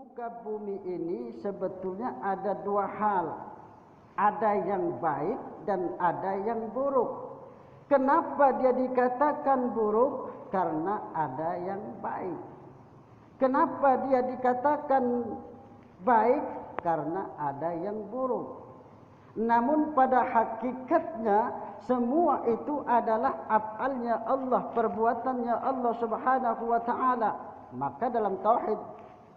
muka bumi ini sebetulnya ada dua hal. Ada yang baik dan ada yang buruk. Kenapa dia dikatakan buruk? Karena ada yang baik. Kenapa dia dikatakan baik? Karena ada yang buruk. Namun pada hakikatnya semua itu adalah af'alnya Allah, perbuatannya Allah Subhanahu wa taala. Maka dalam tauhid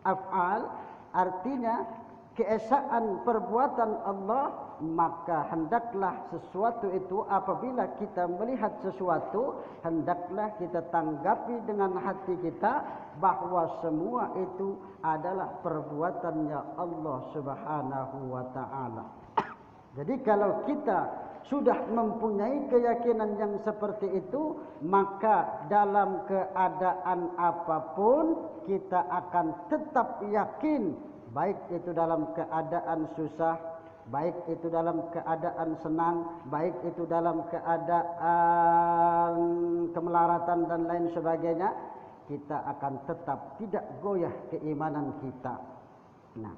af'al artinya keesaan perbuatan Allah, maka hendaklah sesuatu itu apabila kita melihat sesuatu, hendaklah kita tanggapi dengan hati kita bahwa semua itu adalah perbuatannya Allah Subhanahu wa taala. Jadi kalau kita sudah mempunyai keyakinan yang seperti itu, maka dalam keadaan apapun kita akan tetap yakin, baik itu dalam keadaan susah, baik itu dalam keadaan senang, baik itu dalam keadaan kemelaratan dan lain sebagainya, kita akan tetap tidak goyah keimanan kita. Nah,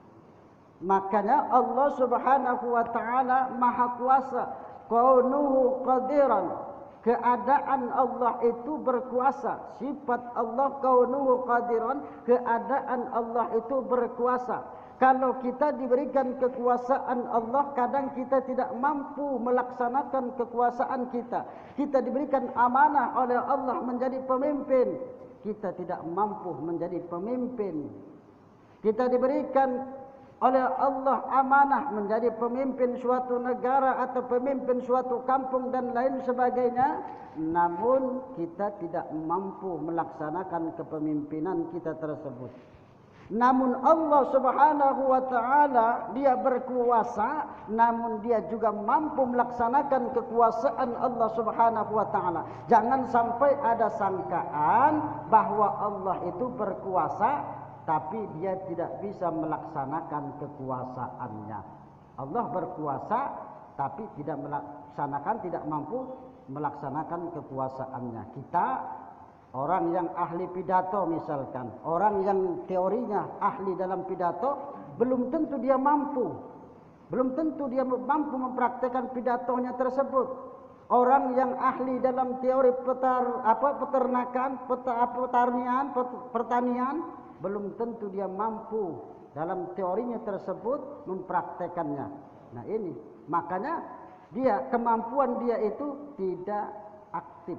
makanya Allah Subhanahu wa taala Maha Kuasa, kaunuhu qadiran, keadaan Allah itu berkuasa. Sifat Allah kaunuhu qadiran, keadaan Allah itu berkuasa. Kalau kita diberikan kekuasaan Allah, kadang kita tidak mampu melaksanakan kekuasaan kita. Kita diberikan amanah oleh Allah menjadi pemimpin, kita tidak mampu menjadi pemimpin. Kita diberikan oleh Allah amanah menjadi pemimpin suatu negara atau pemimpin suatu kampung dan lain sebagainya, namun kita tidak mampu melaksanakan kepemimpinan kita tersebut. Namun Allah Subhanahu wa taala dia berkuasa, namun dia juga mampu melaksanakan kekuasaan Allah Subhanahu wa taala. Jangan sampai ada sangkaan bahwa Allah itu berkuasa tapi dia tidak bisa melaksanakan kekuasaannya. Allah berkuasa tapi tidak melaksanakan, tidak mampu melaksanakan kekuasaannya. Kita orang yang ahli pidato misalkan, orang yang teorinya ahli dalam pidato, belum tentu dia mampu. Belum tentu dia mampu mempraktekkan pidatonya tersebut. Orang yang ahli dalam teori pertanian, belum tentu dia mampu dalam teorinya tersebut mempraktekannya. Nah ini, makanya kemampuan dia itu tidak aktif.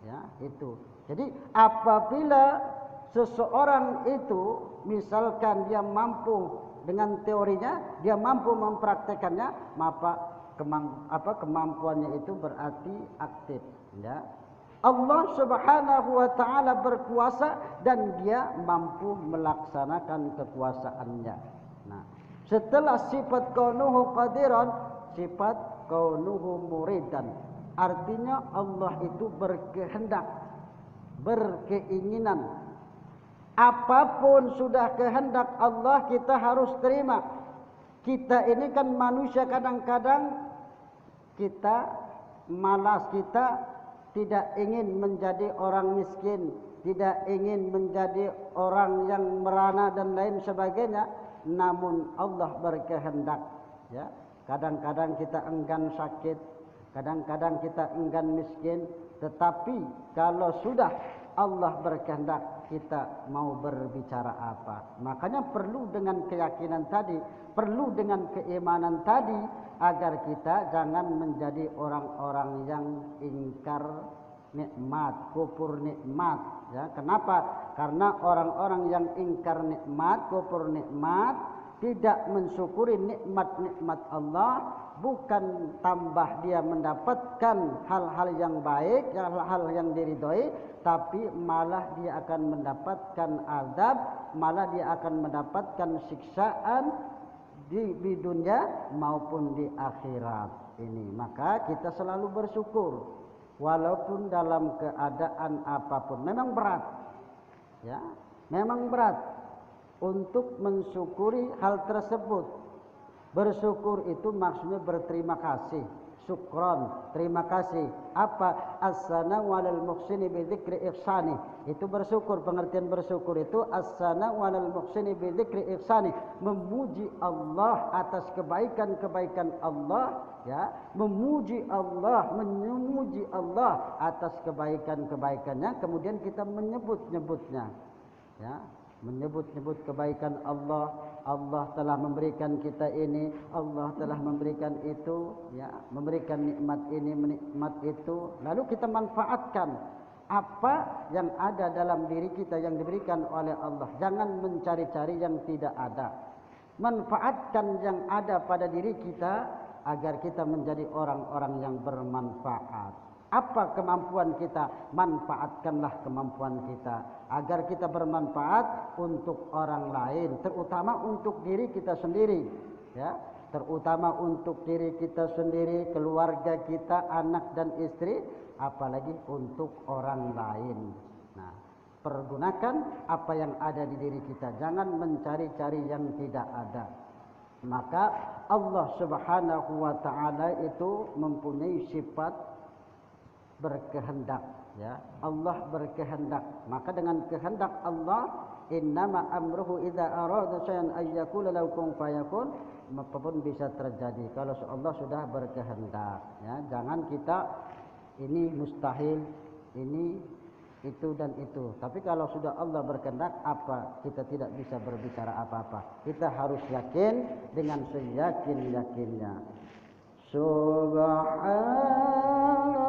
Ya, itu. Jadi apabila seseorang itu misalkan dia mampu dengan teorinya, dia mampu mempraktekannya, maka kemampuannya itu berarti aktif, ya. Allah Subhanahu wa taala berkuasa dan dia mampu melaksanakan kekuasaannya. Nah, setelah sifat kaunuhu qadiran, sifat kaunuhu muridan. Artinya Allah itu berkehendak, berkeinginan. Apapun sudah kehendak Allah kita harus terima. Kita ini kan manusia, kadang-kadang kita malas, kita tidak ingin menjadi orang miskin, tidak ingin menjadi orang yang merana dan lain sebagainya. Namun Allah berkehendak, ya. Kadang-kadang kita enggan sakit, kadang-kadang kita enggan miskin, tetapi kalau sudah Allah berkehendak, kita mau berbicara apa. Makanya perlu dengan keyakinan tadi, perlu dengan keimanan tadi, agar kita jangan menjadi orang-orang yang ingkar nikmat, kufur nikmat. Ya, kenapa? Karena orang-orang yang ingkar nikmat, kufur nikmat, tidak mensyukuri nikmat-nikmat Allah, bukan tambah dia mendapatkan hal-hal yang baik, hal-hal yang diridhoi, tapi malah dia akan mendapatkan azab, malah dia akan mendapatkan siksaan di dunia maupun di akhirat ini. Maka kita selalu bersyukur walaupun dalam keadaan apapun. Memang berat, ya, memang berat untuk mensyukuri hal tersebut. Bersyukur itu maksudnya berterima kasih. syukron, terima kasih. Apa? As-sana'u 'alal muhsini bi dzikri ihsani. Itu bersyukur, pengertian bersyukur itu as-sana'u 'alal muhsini bi dzikri ihsani, memuji Allah atas kebaikan-kebaikan Allah, ya, memuji Allah, memuji Allah atas kebaikan-kebaikannya, kemudian kita menyebut-nyebutnya, ya, menyebut-nyebut kebaikan Allah. Allah telah memberikan kita ini, Allah telah memberikan itu, ya, memberikan nikmat ini, nikmat itu. Lalu kita manfaatkan apa yang ada dalam diri kita yang diberikan oleh Allah. Jangan mencari-cari yang tidak ada. Manfaatkan yang ada pada diri kita agar kita menjadi orang-orang yang bermanfaat. Apa kemampuan kita? Manfaatkanlah kemampuan kita agar kita bermanfaat untuk orang lain, terutama untuk diri kita sendiri, ya, terutama untuk diri kita sendiri, keluarga kita, anak dan istri, apalagi untuk orang lain. Nah, pergunakan apa yang ada di diri kita, jangan mencari-cari yang tidak ada. Maka Allah Subhanahu wa taala itu mempunyai sifat berkehendak, ya. Allah berkehendak. Maka dengan kehendak Allah, innama amruhu idza arada syai'an ay yaqula lahu kun fayakun, apapun bisa terjadi kalau Allah sudah berkehendak, ya. Jangan kita ini mustahil, ini itu dan itu. Tapi kalau sudah Allah berkehendak, apa kita tidak bisa berbicara apa-apa. Kita harus yakin dengan seyakin-yakinnya. Subhanallah